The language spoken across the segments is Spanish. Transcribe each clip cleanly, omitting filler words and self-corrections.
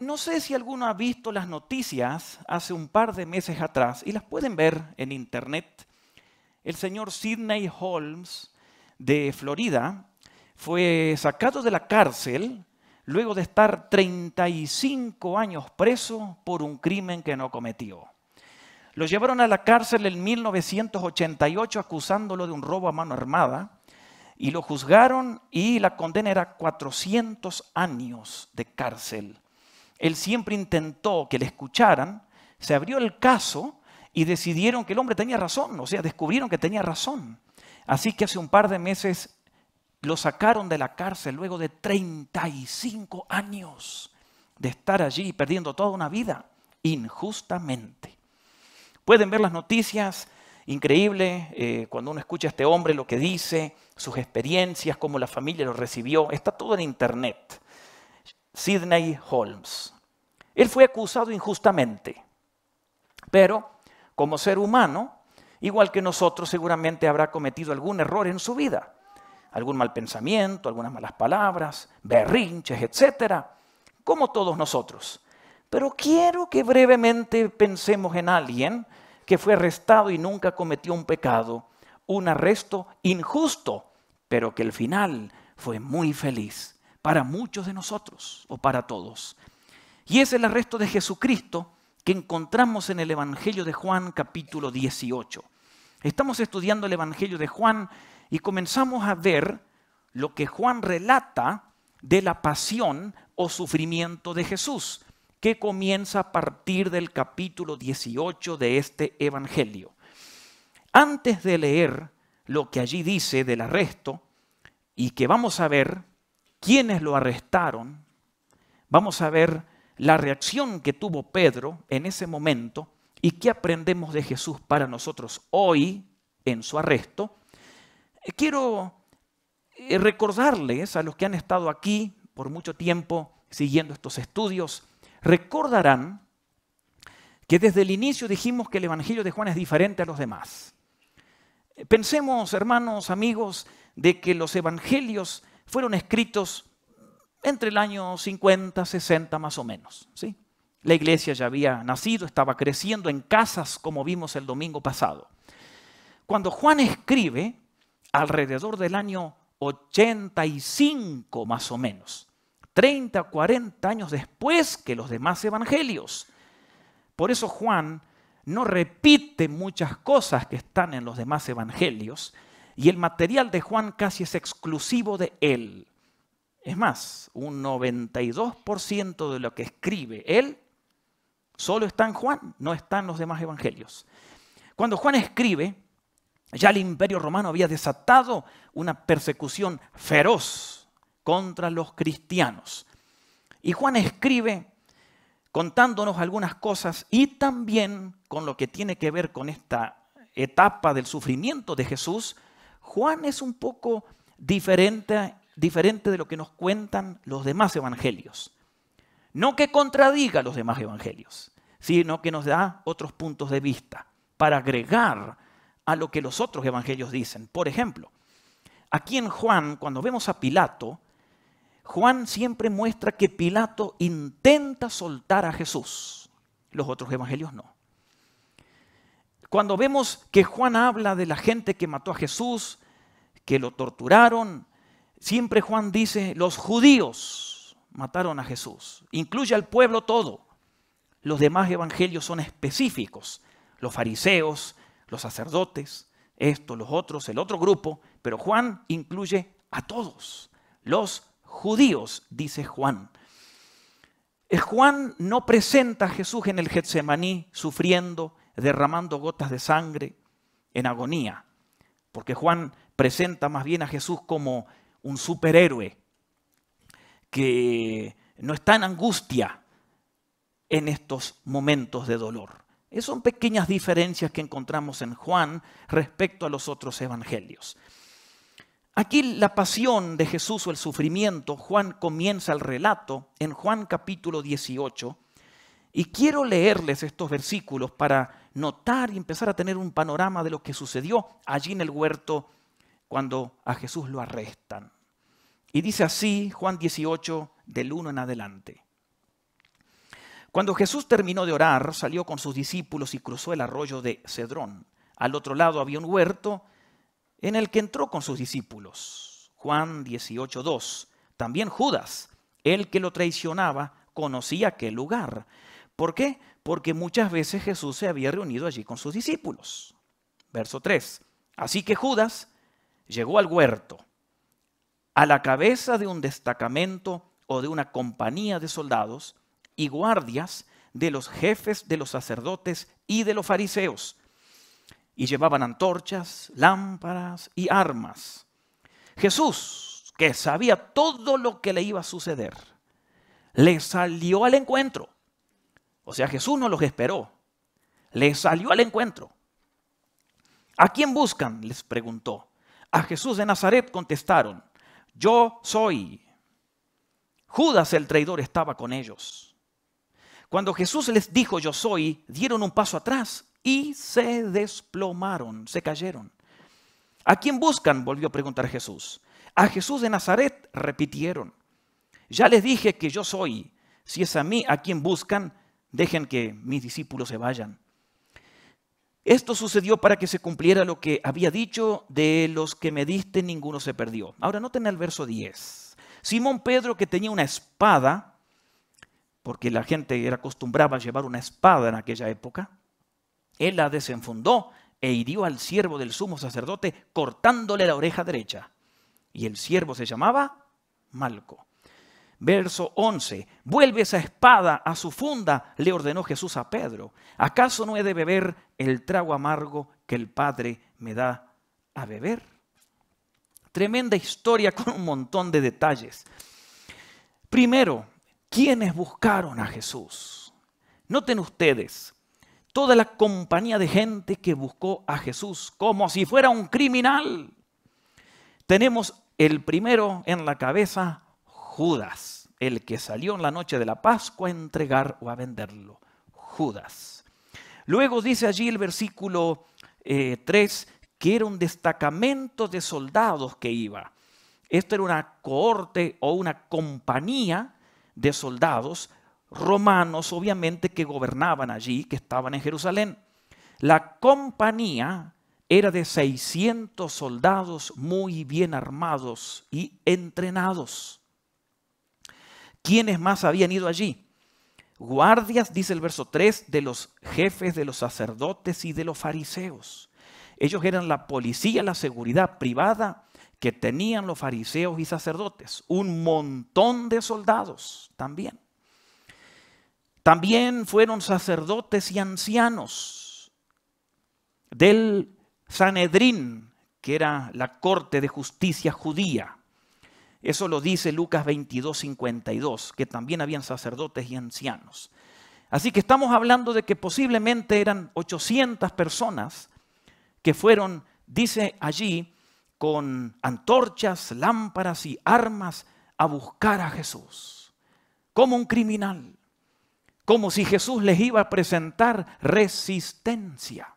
No sé si alguno ha visto las noticias hace un par de meses atrás, y las pueden ver en internet. El señor Sidney Holmes de Florida fue sacado de la cárcel luego de estar 35 años preso por un crimen que no cometió. Lo llevaron a la cárcel en 1988 acusándolo de un robo a mano armada y lo juzgaron y la condena era 400 años de cárcel. Él siempre intentó que le escucharan, se abrió el caso y decidieron que el hombre tenía razón, o sea, descubrieron que tenía razón. Así que hace un par de meses lo sacaron de la cárcel luego de 35 años de estar allí perdiendo toda una vida injustamente. Pueden ver las noticias, increíble, cuando uno escucha a este hombre lo que dice, sus experiencias, cómo la familia lo recibió, está todo en internet. Sidney Holmes. Él fue acusado injustamente, pero como ser humano, igual que nosotros, seguramente habrá cometido algún error en su vida. Algún mal pensamiento, algunas malas palabras, berrinches, etc. Como todos nosotros. Pero quiero que brevemente pensemos en alguien que fue arrestado y nunca cometió un pecado, un arresto injusto, pero que al final fue muy feliz para muchos de nosotros o para todos. Y es el arresto de Jesucristo que encontramos en el Evangelio de Juan capítulo 18. Estamos estudiando el Evangelio de Juan y comenzamos a ver lo que Juan relata de la pasión o sufrimiento de Jesús, que comienza a partir del capítulo 18 de este Evangelio. Antes de leer lo que allí dice del arresto, y que vamos a ver quiénes lo arrestaron, vamos a ver la reacción que tuvo Pedro en ese momento y qué aprendemos de Jesús para nosotros hoy en su arresto. Quiero recordarles a los que han estado aquí por mucho tiempo siguiendo estos estudios, recordarán que desde el inicio dijimos que el Evangelio de Juan es diferente a los demás. Pensemos, hermanos, amigos, de que los evangelios fueron escritos entre el año 50, 60 más o menos, ¿sí? La iglesia ya había nacido, estaba creciendo en casas como vimos el domingo pasado. Cuando Juan escribe, alrededor del año 85 más o menos, 30, 40 años después que los demás evangelios. Por eso Juan no repite muchas cosas que están en los demás evangelios y el material de Juan casi es exclusivo de él. Es más, un 92% de lo que escribe él solo está en Juan, no está en los demás evangelios. Cuando Juan escribe, ya el Imperio Romano había desatado una persecución feroz contra los cristianos. Y Juan escribe contándonos algunas cosas y también con lo que tiene que ver con esta etapa del sufrimiento de Jesús. Juan es un poco diferente de lo que nos cuentan los demás evangelios. No que contradiga los demás evangelios, sino que nos da otros puntos de vista para agregar a lo que los otros evangelios dicen. Por ejemplo, aquí en Juan, cuando vemos a Pilato, Juan siempre muestra que Pilato intenta soltar a Jesús. Los otros evangelios no. Cuando vemos que Juan habla de la gente que mató a Jesús, que lo torturaron, siempre Juan dice, los judíos mataron a Jesús. Incluye al pueblo todo. Los demás evangelios son específicos. Los fariseos, los sacerdotes, estos, los otros, el otro grupo, pero Juan incluye a todos. Los judíos, dice Juan. Juan no presenta a Jesús en el Getsemaní sufriendo, derramando gotas de sangre en agonía, porque Juan presenta más bien a Jesús como un superhéroe que no está en angustia en estos momentos de dolor. Esas son pequeñas diferencias que encontramos en Juan respecto a los otros evangelios. Aquí la pasión de Jesús o el sufrimiento, Juan comienza el relato en Juan capítulo 18 y quiero leerles estos versículos para notar y empezar a tener un panorama de lo que sucedió allí en el huerto cuando a Jesús lo arrestan. Y dice así Juan 18 del 1 en adelante. Cuando Jesús terminó de orar, salió con sus discípulos y cruzó el arroyo de Cedrón. Al otro lado había un huerto en el que entró con sus discípulos. Juan 18:2. También Judas, el que lo traicionaba, conocía aquel lugar. ¿Por qué? Porque muchas veces Jesús se había reunido allí con sus discípulos. Verso 3. Así que Judas llegó al huerto, a la cabeza de un destacamento o de una compañía de soldados y guardias de los jefes de los sacerdotes y de los fariseos. Y llevaban antorchas, lámparas y armas. Jesús, que sabía todo lo que le iba a suceder, le salió al encuentro. O sea, Jesús no los esperó. Le salió al encuentro. ¿A quién buscan?, les preguntó. A Jesús de Nazaret, contestaron. Yo soy. Judas el traidor estaba con ellos. Cuando Jesús les dijo yo soy, dieron un paso atrás y se desplomaron, se cayeron. ¿A quién buscan?, volvió a preguntar Jesús. A Jesús de Nazaret, repitieron. Ya les dije que yo soy. Si es a mí a quien buscan, dejen que mis discípulos se vayan. Esto sucedió para que se cumpliera lo que había dicho: de los que me diste, ninguno se perdió. Ahora noten el verso 10. Simón Pedro, que tenía una espada, porque la gente era acostumbrada a llevar una espada en aquella época, él la desenfundó e hirió al siervo del sumo sacerdote, cortándole la oreja derecha. Y el siervo se llamaba Malco. Verso 11. Vuelve esa espada a su funda, le ordenó Jesús a Pedro. ¿Acaso no he de beber el trago amargo que el Padre me da a beber? Tremenda historia con un montón de detalles. Primero, ¿quiénes buscaron a Jesús? Noten ustedes, toda la compañía de gente que buscó a Jesús como si fuera un criminal. Tenemos el primero en la cabeza, Judas, el que salió en la noche de la Pascua a entregar o a venderlo. Judas. Luego dice allí el versículo 3 que era un destacamento de soldados que iba. Esto era una cohorte o una compañía de soldados romanos, obviamente, que gobernaban allí, que estaban en Jerusalén. La compañía era de 600 soldados muy bien armados y entrenados. ¿Quiénes más habían ido allí? Guardias, dice el verso 3, de los jefes de los sacerdotes y de los fariseos. Ellos eran la policía, la seguridad privada que tenían los fariseos y sacerdotes. Un montón de soldados también. También fueron sacerdotes y ancianos del Sanedrín, que era la corte de justicia judía. Eso lo dice Lucas 22:52, que también habían sacerdotes y ancianos. Así que estamos hablando de que posiblemente eran 800 personas que fueron, dice allí, con antorchas, lámparas y armas a buscar a Jesús. Como un criminal. Como si Jesús les iba a presentar resistencia.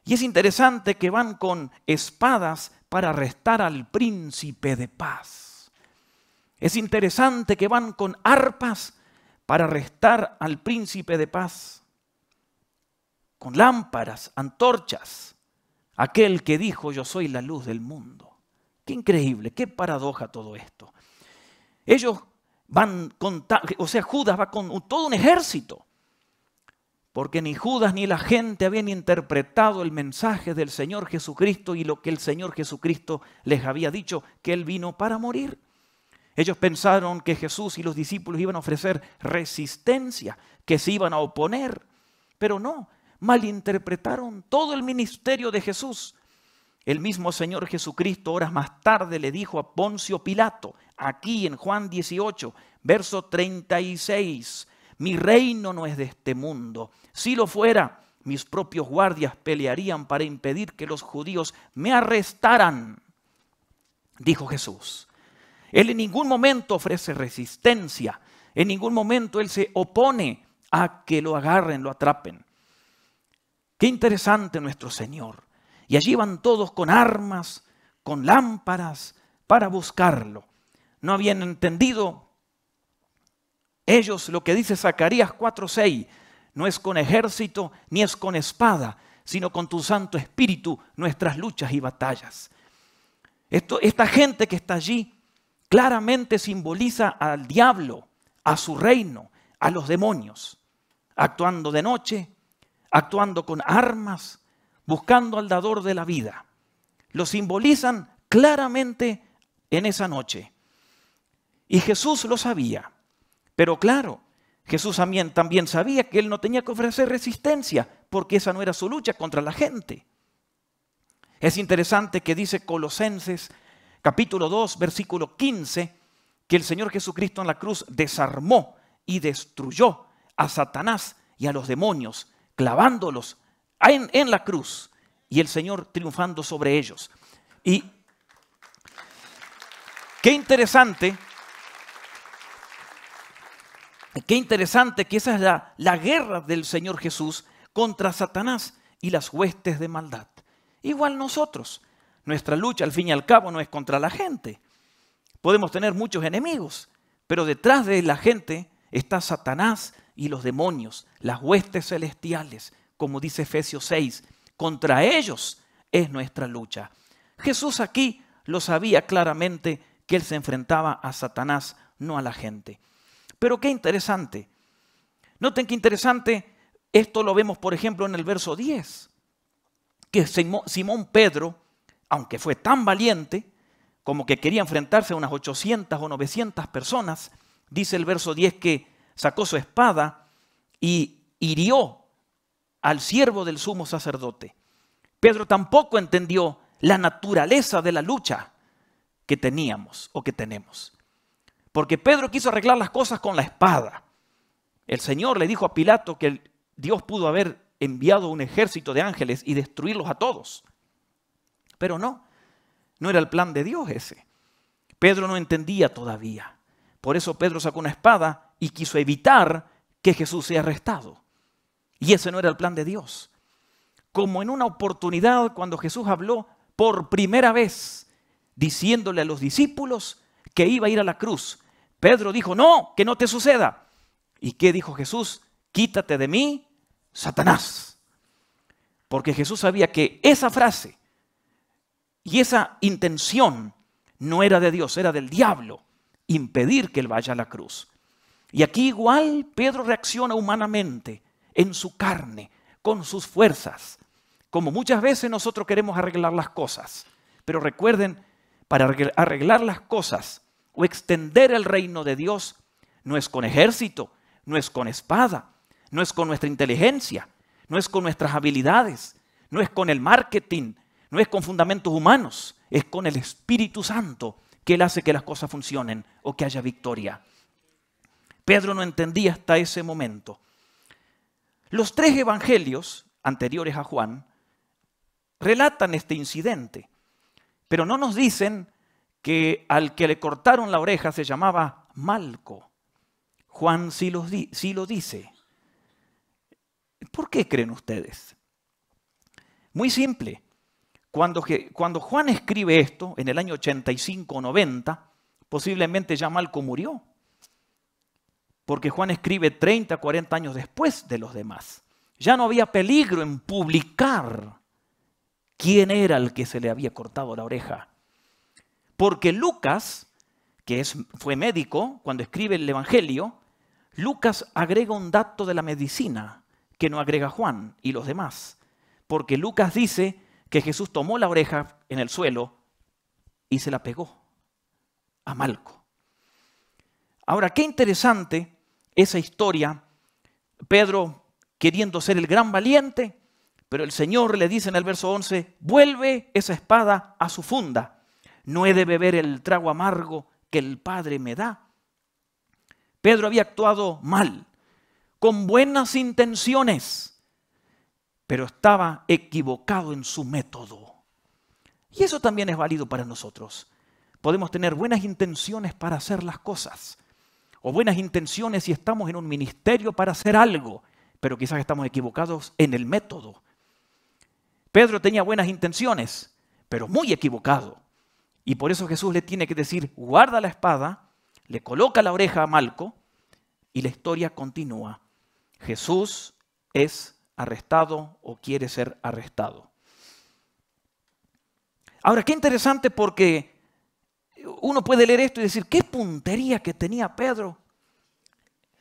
Y es interesante que van con espadas para arrestar al príncipe de paz. Es interesante que van con arpas para arrestar al príncipe de paz. Con lámparas, antorchas. Aquel que dijo, yo soy la luz del mundo. Qué increíble, qué paradoja todo esto. Ellos van con, Judas va con todo un ejército. Porque ni Judas ni la gente habían interpretado el mensaje del Señor Jesucristo y lo que el Señor Jesucristo les había dicho, que Él vino para morir. Ellos pensaron que Jesús y los discípulos iban a ofrecer resistencia, que se iban a oponer. Pero no, malinterpretaron todo el ministerio de Jesús. El mismo Señor Jesucristo horas más tarde le dijo a Poncio Pilato, aquí en Juan 18, verso 36, mi reino no es de este mundo. Si lo fuera, mis propios guardias pelearían para impedir que los judíos me arrestaran, dijo Jesús. Él en ningún momento ofrece resistencia, en ningún momento Él se opone a que lo agarren, lo atrapen. Qué interesante nuestro Señor. Y allí van todos con armas, con lámparas, para buscarlo. No habían entendido Ellos, lo que dice Zacarías 4:6, no es con ejército ni es con espada, sino con tu Santo Espíritu nuestras luchas y batallas. Esta gente que está allí claramente simboliza al diablo, a su reino, a los demonios, actuando de noche, actuando con armas, buscando al dador de la vida. Lo simbolizan claramente en esa noche. Y Jesús lo sabía. Pero claro, Jesús también sabía que él no tenía que ofrecer resistencia, porque esa no era su lucha contra la gente. Es interesante que dice Colosenses capítulo 2, versículo 15, que el Señor Jesucristo en la cruz desarmó y destruyó a Satanás y a los demonios, clavándolos en la cruz, y el Señor triunfando sobre ellos. Y qué interesante que esa es la guerra del Señor Jesús contra Satanás y las huestes de maldad. Igual nosotros, nuestra lucha al fin y al cabo no es contra la gente. Podemos tener muchos enemigos, pero detrás de la gente está Satanás y los demonios, las huestes celestiales, como dice Efesios 6. Contra ellos es nuestra lucha. Jesús aquí lo sabía claramente que él se enfrentaba a Satanás, no a la gente. Pero qué interesante. Noten qué interesante, esto lo vemos por ejemplo en el verso 10, que Simón Pedro, aunque fue tan valiente, como que quería enfrentarse a unas 800 o 900 personas, dice el verso 10 que sacó su espada y hirió al siervo del sumo sacerdote. Pedro tampoco entendió la naturaleza de la lucha que teníamos o que tenemos. Porque Pedro quiso arreglar las cosas con la espada. El Señor le dijo a Pilato que Dios pudo haber enviado un ejército de ángeles y destruirlos a todos. Pero no era el plan de Dios ese. Pedro no entendía todavía. Por eso Pedro sacó una espada y quiso evitar que Jesús sea arrestado. Y ese no era el plan de Dios. Como en una oportunidad cuando Jesús habló por primera vez, diciéndole a los discípulos que iba a ir a la cruz. Pedro dijo, no, que no te suceda. ¿Y qué dijo Jesús? Quítate de mí, Satanás. Porque Jesús sabía que esa frase y esa intención no era de Dios, era del diablo, impedir que él vaya a la cruz. Y aquí igual Pedro reacciona humanamente, en su carne, con sus fuerzas, como muchas veces nosotros queremos arreglar las cosas. Pero recuerden, para arreglar las cosas o extender el reino de Dios, no es con ejército, no es con espada, no es con nuestra inteligencia, no es con nuestras habilidades, no es con el marketing, no es con fundamentos humanos, es con el Espíritu Santo que Él hace que las cosas funcionen o que haya victoria. Pedro no entendía hasta ese momento. Los 3 evangelios anteriores a Juan relatan este incidente, pero no nos dicen que al que le cortaron la oreja se llamaba Malco. Juan sí lo dice. ¿Por qué creen ustedes? Muy simple. Cuando Juan escribe esto, en el año 85 o 90, posiblemente ya Malco murió. Porque Juan escribe 30, 40 años después de los demás. Ya no había peligro en publicar quién era el que se le había cortado la oreja. Porque Lucas, que fue médico, cuando escribe el Evangelio, Lucas agrega un dato de la medicina que no agrega Juan y los demás. Porque Lucas dice que Jesús tomó la oreja en el suelo y se la pegó a Malco. Ahora, qué interesante esa historia. Pedro queriendo ser el gran valiente, pero el Señor le dice en el verso 11, vuelve esa espada a su funda. No he de beber el trago amargo que el Padre me da. Pedro había actuado mal, con buenas intenciones, pero estaba equivocado en su método. Y eso también es válido para nosotros. Podemos tener buenas intenciones para hacer las cosas, o buenas intenciones si estamos en un ministerio para hacer algo, pero quizás estamos equivocados en el método. Pedro tenía buenas intenciones, pero muy equivocado. Y por eso Jesús le tiene que decir, guarda la espada, le coloca la oreja a Malco, y la historia continúa. Jesús es arrestado o quiere ser arrestado. Ahora, qué interesante, porque uno puede leer esto y decir, qué puntería que tenía Pedro.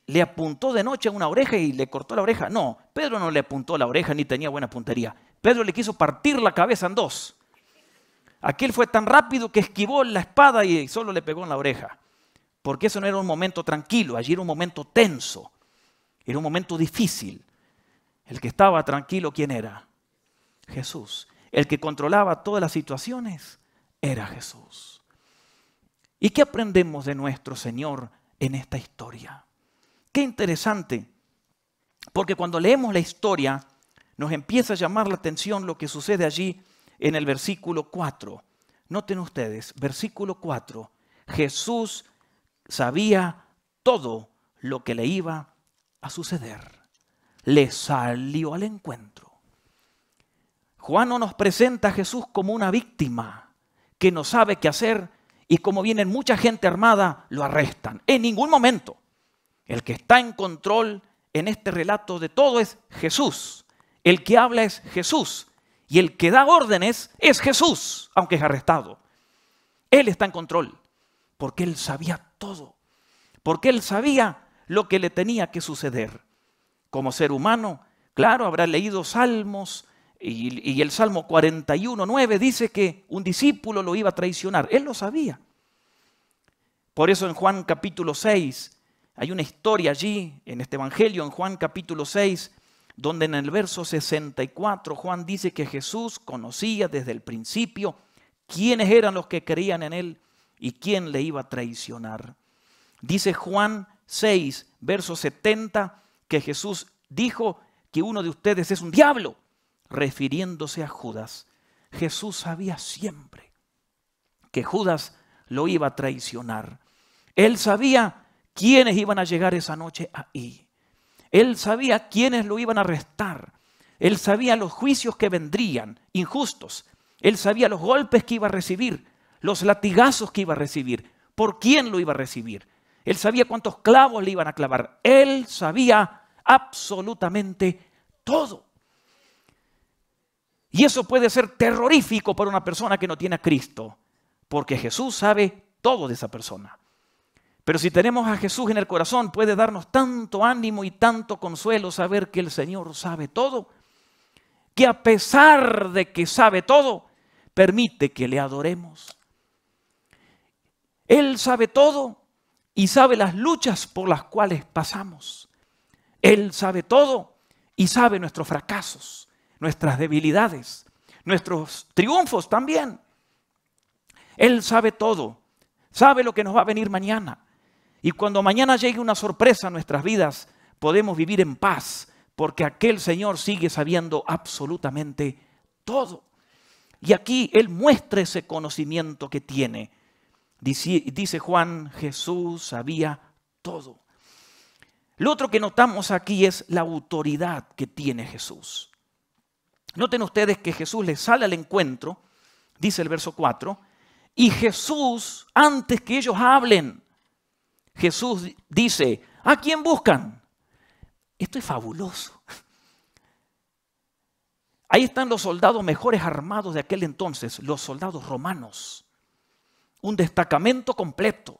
Le apuntó de noche a una oreja y le cortó la oreja. No, Pedro no le apuntó la oreja ni tenía buena puntería. Pedro le quiso partir la cabeza en dos. Aquel fue tan rápido que esquivó la espada y solo le pegó en la oreja. Porque eso no era un momento tranquilo, allí era un momento tenso. Era un momento difícil. El que estaba tranquilo, ¿quién era? Jesús. El que controlaba todas las situaciones era Jesús. ¿Y qué aprendemos de nuestro Señor en esta historia? Qué interesante, porque cuando leemos la historia nos empieza a llamar la atención lo que sucede allí en el versículo 4. Noten ustedes, versículo 4, Jesús sabía todo lo que le iba a suceder. Le salió al encuentro. Juan no nos presenta a Jesús como una víctima que no sabe qué hacer y como vienen mucha gente armada, lo arrestan. En ningún momento. El que está en control en este relato de todo es Jesús. El que habla es Jesús. Y el que da órdenes es Jesús, aunque es arrestado. Él está en control, porque Él sabía todo. Porque Él sabía lo que le tenía que suceder. Como ser humano, claro, habrá leído salmos, y el Salmo 41:9 dice que un discípulo lo iba a traicionar. Él lo sabía. Por eso en Juan capítulo 6, hay una historia allí, en este evangelio, en Juan capítulo 6, donde en el verso 64 Juan dice que Jesús conocía desde el principio quiénes eran los que creían en Él y quién le iba a traicionar. Dice Juan 6, verso 70, que Jesús dijo que uno de ustedes es un diablo, refiriéndose a Judas. Jesús sabía siempre que Judas lo iba a traicionar. Él sabía quiénes iban a llegar esa noche ahí. Él sabía quiénes lo iban a arrestar. Él sabía los juicios que vendrían, injustos. Él sabía los golpes que iba a recibir, los latigazos que iba a recibir, por quién lo iba a recibir. Él sabía cuántos clavos le iban a clavar. Él sabía absolutamente todo. Y eso puede ser terrorífico para una persona que no tiene a Cristo, porque Jesús sabe todo de esa persona. Pero si tenemos a Jesús en el corazón, puede darnos tanto ánimo y tanto consuelo saber que el Señor sabe todo, que a pesar de que sabe todo, permite que le adoremos. Él sabe todo y sabe las luchas por las cuales pasamos. Él sabe todo y sabe nuestros fracasos, nuestras debilidades, nuestros triunfos también. Él sabe todo, sabe lo que nos va a venir mañana. Y cuando mañana llegue una sorpresa a nuestras vidas, podemos vivir en paz, porque aquel Señor sigue sabiendo absolutamente todo. Y aquí Él muestra ese conocimiento que tiene. Dice Juan, Jesús sabía todo. Lo otro que notamos aquí es la autoridad que tiene Jesús. Noten ustedes que Jesús les sale al encuentro, dice el verso 4, y Jesús, antes que ellos hablen, Jesús dice, ¿a quién buscan? Esto es fabuloso. Ahí están los soldados mejores armados de aquel entonces, los soldados romanos. Un destacamento completo,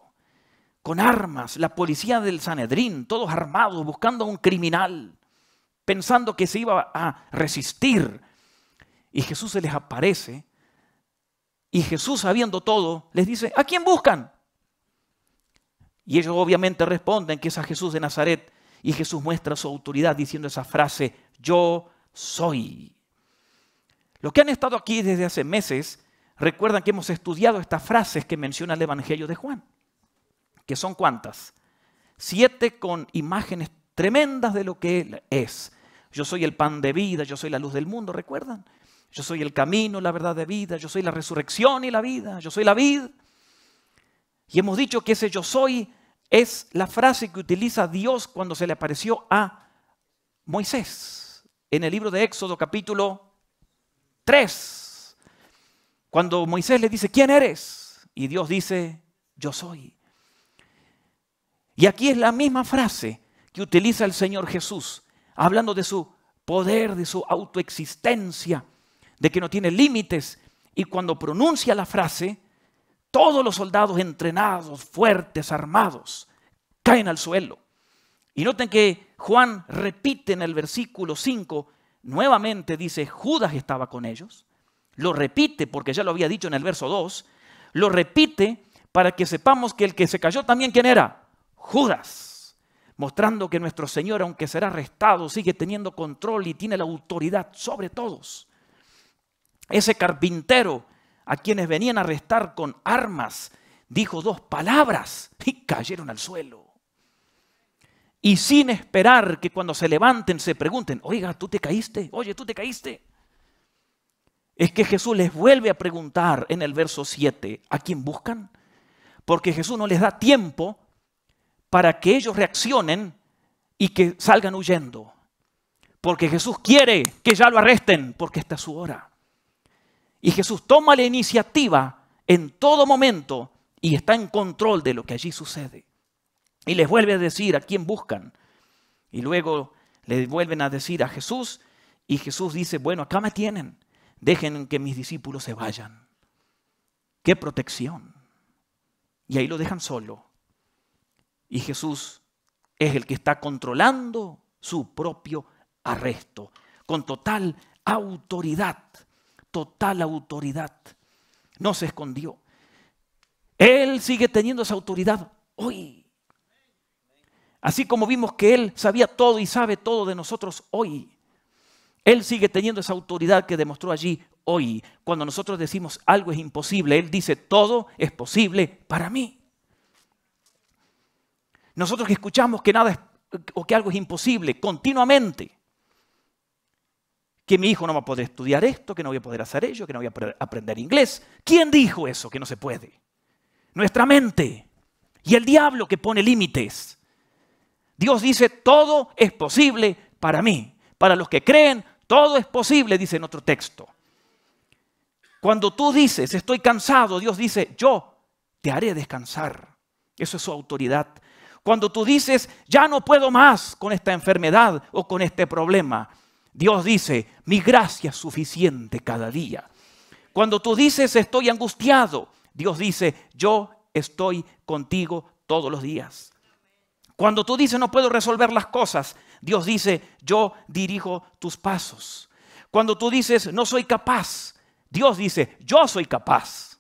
con armas, la policía del Sanedrín, todos armados, buscando a un criminal, pensando que se iba a resistir. Y Jesús se les aparece, y Jesús, sabiendo todo, les dice, ¿a quién buscan? Y ellos obviamente responden que es a Jesús de Nazaret. Y Jesús muestra su autoridad diciendo esa frase, yo soy. Los que han estado aquí desde hace meses, recuerdan que hemos estudiado estas frases que menciona el Evangelio de Juan. ¿Que son cuántas? 7 con imágenes tremendas de lo que Él es. Yo soy el pan de vida, yo soy la luz del mundo, ¿recuerdan? Yo soy el camino, la verdad de vida, yo soy la resurrección y la vida, yo soy la vid. Y hemos dicho que ese yo soy es la frase que utiliza Dios cuando se le apareció a Moisés en el libro de Éxodo capítulo 3. Cuando Moisés le dice, ¿quién eres? Y Dios dice, yo soy. Y aquí es la misma frase que utiliza el Señor Jesús, hablando de su poder, de su autoexistencia, de que no tiene límites. Y cuando pronuncia la frase, todos los soldados entrenados, fuertes, armados, caen al suelo. Y noten que Juan repite en el versículo 5, nuevamente dice, Judas estaba con ellos. Lo repite porque ya lo había dicho en el verso 2. Lo repite para que sepamos que el que se cayó también, ¿quién era? Judas. Mostrando que nuestro Señor, aunque será arrestado, sigue teniendo control y tiene la autoridad sobre todos. Ese carpintero a quienes venían a arrestar con armas, dijo 2 palabras y cayeron al suelo. Y sin esperar que cuando se levanten se pregunten, oiga, ¿tú te caíste? Oye, ¿tú te caíste? Es que Jesús les vuelve a preguntar en el verso 7, ¿a quién buscan? Porque Jesús no les da tiempo para que ellos reaccionen y que salgan huyendo. Porque Jesús quiere que ya lo arresten, porque esta es su hora. Y Jesús toma la iniciativa en todo momento y está en control de lo que allí sucede. Y les vuelve a decir a quién buscan. Y luego le vuelven a decir a Jesús. Y Jesús dice, bueno, acá me tienen. Dejen que mis discípulos se vayan. ¡Qué protección! Y ahí lo dejan solo. Y Jesús es el que está controlando su propio arresto. Con total autoridad. Total autoridad. No se escondió. Él sigue teniendo esa autoridad hoy. Así como vimos que Él sabía todo y sabe todo de nosotros hoy. Él sigue teniendo esa autoridad que demostró allí hoy. Cuando nosotros decimos algo es imposible, Él dice todo es posible para mí. Nosotros que escuchamos que nada es, o que algo es imposible continuamente. Que mi hijo no va a poder estudiar esto, que no voy a poder hacer ello, que no voy a poder aprender inglés. ¿Quién dijo eso, que no se puede? Nuestra mente. Y el diablo que pone límites. Dios dice, todo es posible para mí. Para los que creen, todo es posible, dice en otro texto. Cuando tú dices, estoy cansado, Dios dice, yo te haré descansar. Eso es su autoridad. Cuando tú dices, ya no puedo más con esta enfermedad o con este problema, Dios dice, mi gracia es suficiente cada día. Cuando tú dices, estoy angustiado, Dios dice, yo estoy contigo todos los días. Cuando tú dices, no puedo resolver las cosas, Dios dice, yo dirijo tus pasos. Cuando tú dices, no soy capaz, Dios dice, yo soy capaz.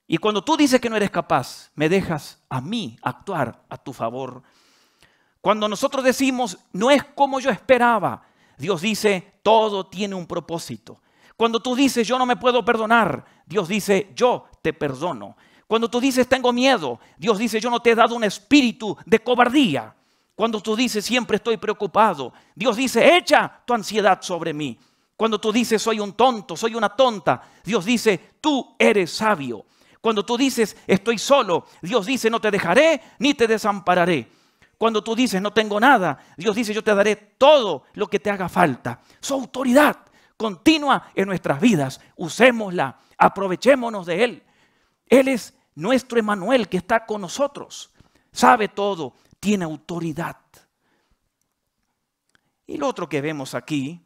Y cuando tú dices que no eres capaz, me dejas a mí actuar a tu favor. Cuando nosotros decimos, no es como yo esperaba, Dios dice, todo tiene un propósito. Cuando tú dices, yo no me puedo perdonar, Dios dice, yo te perdono. Cuando tú dices, tengo miedo, Dios dice, yo no te he dado un espíritu de cobardía. Cuando tú dices, siempre estoy preocupado, Dios dice, echa tu ansiedad sobre mí. Cuando tú dices, soy un tonto, soy una tonta, Dios dice, tú eres sabio. Cuando tú dices, estoy solo, Dios dice, no te dejaré ni te desampararé. Cuando tú dices, no tengo nada, Dios dice, yo te daré todo lo que te haga falta. Su autoridad continua en nuestras vidas. Usémosla, aprovechémonos de Él. Él es nuestro Emmanuel que está con nosotros. Sabe todo, tiene autoridad. Y lo otro que vemos aquí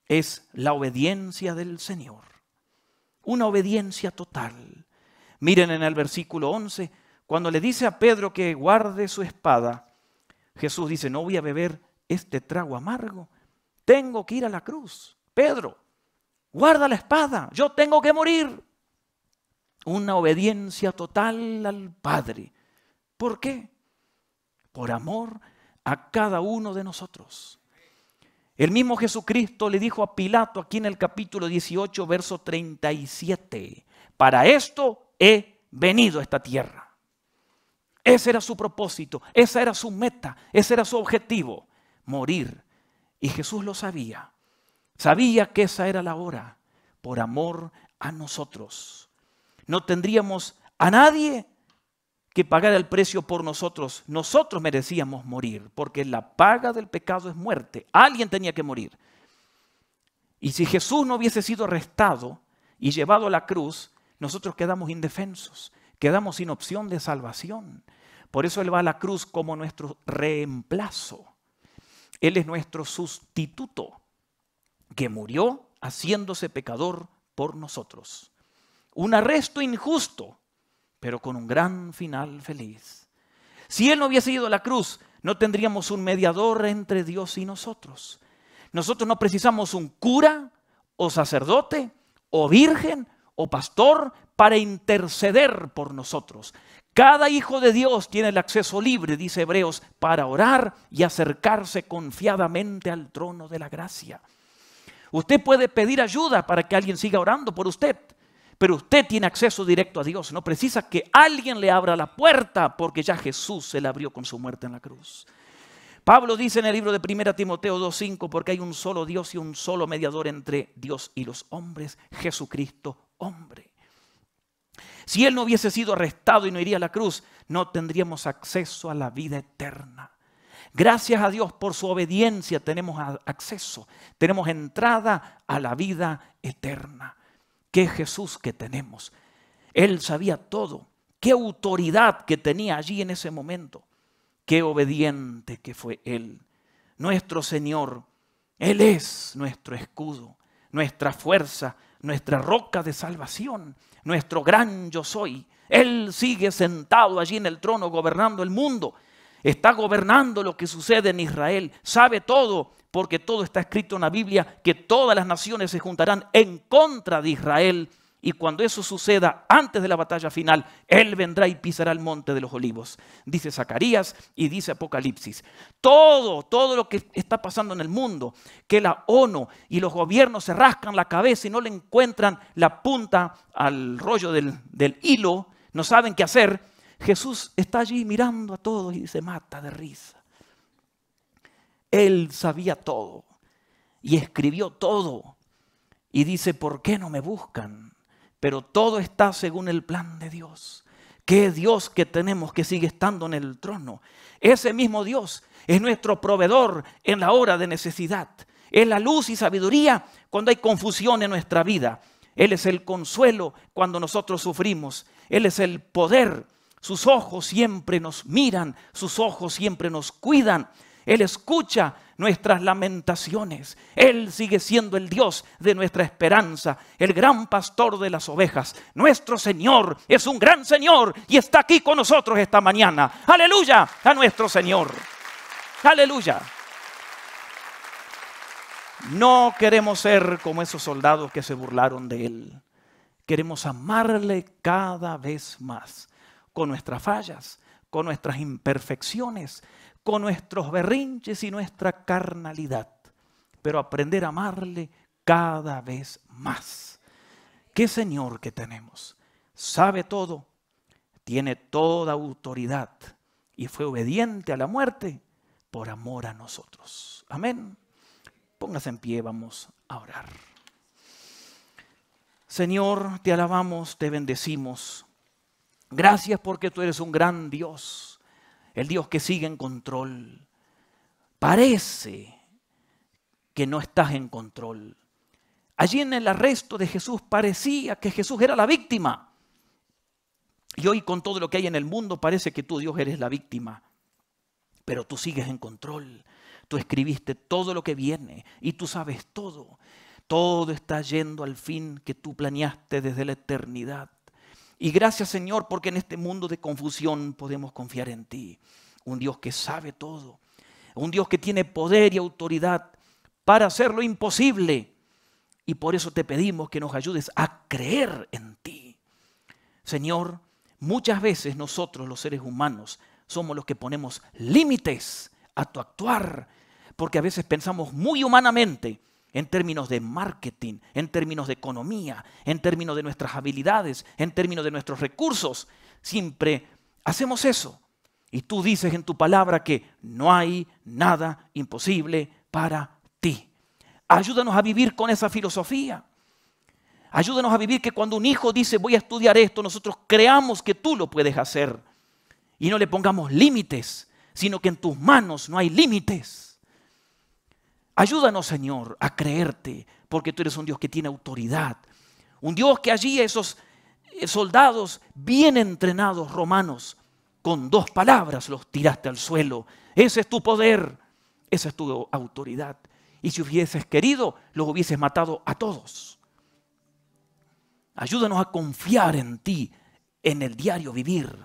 es la obediencia del Señor. Una obediencia total. Miren en el versículo 11, cuando le dice a Pedro que guarde su espada, Jesús dice, no voy a beber este trago amargo, tengo que ir a la cruz. Pedro, guarda la espada, yo tengo que morir. Una obediencia total al Padre. ¿Por qué? Por amor a cada uno de nosotros. El mismo Jesucristo le dijo a Pilato aquí en el capítulo 18, verso 37, para esto he venido a esta tierra. Ese era su propósito, esa era su meta, ese era su objetivo, morir. Y Jesús lo sabía. Sabía que esa era la hora, por amor a nosotros. No tendríamos a nadie que pagara el precio por nosotros. Nosotros merecíamos morir, porque la paga del pecado es muerte. Alguien tenía que morir. Y si Jesús no hubiese sido arrestado y llevado a la cruz, nosotros quedamos indefensos, quedamos sin opción de salvación. Por eso Él va a la cruz como nuestro reemplazo. Él es nuestro sustituto, que murió haciéndose pecador por nosotros. Un arresto injusto, pero con un gran final feliz. Si Él no hubiese ido a la cruz, no tendríamos un mediador entre Dios y nosotros. Nosotros no precisamos un cura o sacerdote o virgen o pastor para interceder por nosotros. Cada hijo de Dios tiene el acceso libre, dice Hebreos, para orar y acercarse confiadamente al trono de la gracia. Usted puede pedir ayuda para que alguien siga orando por usted, pero usted tiene acceso directo a Dios. No precisa que alguien le abra la puerta porque ya Jesús se la abrió con su muerte en la cruz. Pablo dice en el libro de 1 Timoteo 2:5, porque hay un solo Dios y un solo mediador entre Dios y los hombres, Jesucristo, hombre. Si Él no hubiese sido arrestado y no iría a la cruz, no tendríamos acceso a la vida eterna. Gracias a Dios por su obediencia tenemos acceso, tenemos entrada a la vida eterna. Qué Jesús que tenemos. Él sabía todo. Qué autoridad que tenía allí en ese momento. Qué obediente que fue Él. Nuestro Señor, Él es nuestro escudo, nuestra fuerza, nuestra roca de salvación, nuestro gran yo soy. Él sigue sentado allí en el trono gobernando el mundo. Está gobernando lo que sucede en Israel. Sabe todo, porque todo está escrito en la Biblia, que todas las naciones se juntarán en contra de Israel. Y cuando eso suceda, antes de la batalla final, Él vendrá y pisará el monte de los olivos. Dice Zacarías y dice Apocalipsis. Todo lo que está pasando en el mundo, que la ONU y los gobiernos se rascan la cabeza y no le encuentran la punta al rollo del hilo, no saben qué hacer. Jesús está allí mirando a todos y se mata de risa. Él sabía todo y escribió todo. Y dice, ¿por qué no me buscan? Pero todo está según el plan de Dios. Qué Dios que tenemos que sigue estando en el trono. Ese mismo Dios es nuestro proveedor en la hora de necesidad. Es la luz y sabiduría cuando hay confusión en nuestra vida. Él es el consuelo cuando nosotros sufrimos. Él es el poder. Sus ojos siempre nos miran, sus ojos siempre nos cuidan. Él escucha nuestras lamentaciones. Él sigue siendo el Dios de nuestra esperanza, el gran pastor de las ovejas. Nuestro Señor es un gran Señor y está aquí con nosotros esta mañana. ¡Aleluya a nuestro Señor! ¡Aleluya! No queremos ser como esos soldados que se burlaron de Él. Queremos amarle cada vez más. Con nuestras fallas, con nuestras imperfecciones, con nuestros berrinches y nuestra carnalidad. Pero aprender a amarle cada vez más. ¿Qué Señor que tenemos? Sabe todo, tiene toda autoridad y fue obediente a la muerte por amor a nosotros. Amén. Póngase en pie, vamos a orar. Señor, te alabamos, te bendecimos. Gracias porque tú eres un gran Dios, el Dios que sigue en control. Parece que no estás en control. Allí en el arresto de Jesús parecía que Jesús era la víctima. Y hoy con todo lo que hay en el mundo parece que tú, Dios, eres la víctima. Pero tú sigues en control. Tú escribiste todo lo que viene y tú sabes todo. Todo está yendo al fin que tú planeaste desde la eternidad. Y gracias, Señor, porque en este mundo de confusión podemos confiar en ti. Un Dios que sabe todo. Un Dios que tiene poder y autoridad para hacer lo imposible. Y por eso te pedimos que nos ayudes a creer en ti. Señor, muchas veces nosotros, los seres humanos, somos los que ponemos límites a tu actuar. Porque a veces pensamos muy humanamente en términos de marketing, en términos de economía, en términos de nuestras habilidades, en términos de nuestros recursos. Siempre hacemos eso. Y tú dices en tu palabra que no hay nada imposible para ti. Ayúdanos a vivir con esa filosofía. Ayúdanos a vivir que cuando un hijo dice voy a estudiar esto, nosotros creamos que tú lo puedes hacer. Y no le pongamos límites, sino que en tus manos no hay límites. Ayúdanos, Señor, a creerte, porque tú eres un Dios que tiene autoridad. Un Dios que allí esos soldados bien entrenados romanos con 2 palabras los tiraste al suelo. Ese es tu poder, esa es tu autoridad. Y si hubieses querido, los hubieses matado a todos. Ayúdanos a confiar en ti, en el diario vivir,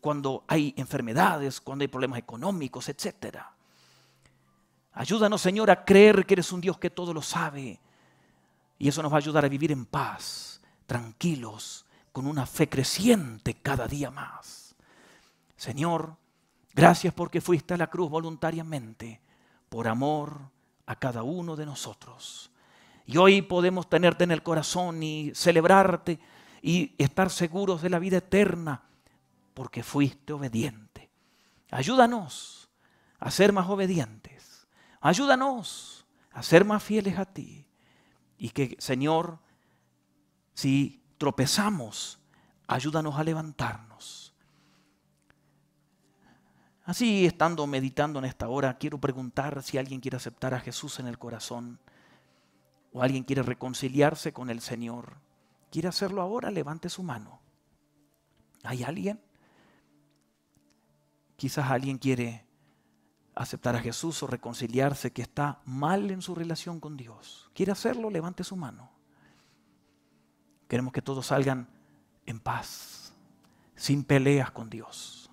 cuando hay enfermedades, cuando hay problemas económicos, etc. Ayúdanos, Señor, a creer que eres un Dios que todo lo sabe. Y eso nos va a ayudar a vivir en paz, tranquilos, con una fe creciente cada día más. Señor, gracias porque fuiste a la cruz voluntariamente, por amor a cada uno de nosotros. Y hoy podemos tenerte en el corazón y celebrarte y estar seguros de la vida eterna, porque fuiste obediente. Ayúdanos a ser más obedientes. Ayúdanos a ser más fieles a ti. Y que, Señor, si tropezamos, ayúdanos a levantarnos. Así, estando meditando en esta hora, quiero preguntar si alguien quiere aceptar a Jesús en el corazón o alguien quiere reconciliarse con el Señor. ¿Quiere hacerlo ahora? Levante su mano. ¿Hay alguien? Quizás alguien quiere aceptar a Jesús o reconciliarse, que está mal en su relación con Dios. ¿Quiere hacerlo? Levante su mano. Queremos que todos salgan en paz, sin peleas con Dios.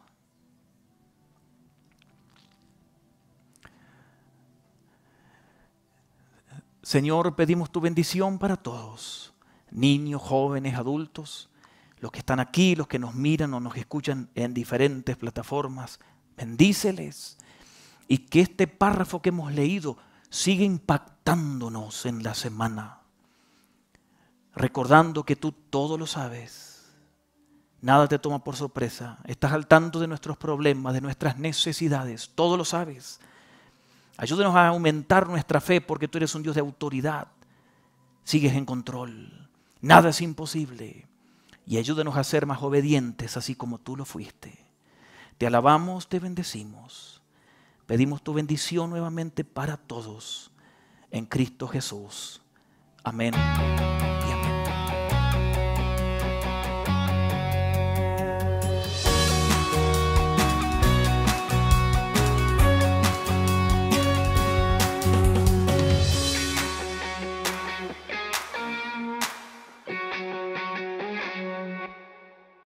Señor, pedimos tu bendición para todos, niños, jóvenes, adultos, los que están aquí, los que nos miran o nos escuchan en diferentes plataformas. Bendíceles. Y que este párrafo que hemos leído siga impactándonos en la semana. Recordando que tú todo lo sabes. Nada te toma por sorpresa. Estás al tanto de nuestros problemas, de nuestras necesidades. Todo lo sabes. Ayúdenos a aumentar nuestra fe porque tú eres un Dios de autoridad. Sigues en control. Nada es imposible. Y ayúdenos a ser más obedientes así como tú lo fuiste. Te alabamos, te bendecimos. Pedimos tu bendición nuevamente para todos, en Cristo Jesús. Amén.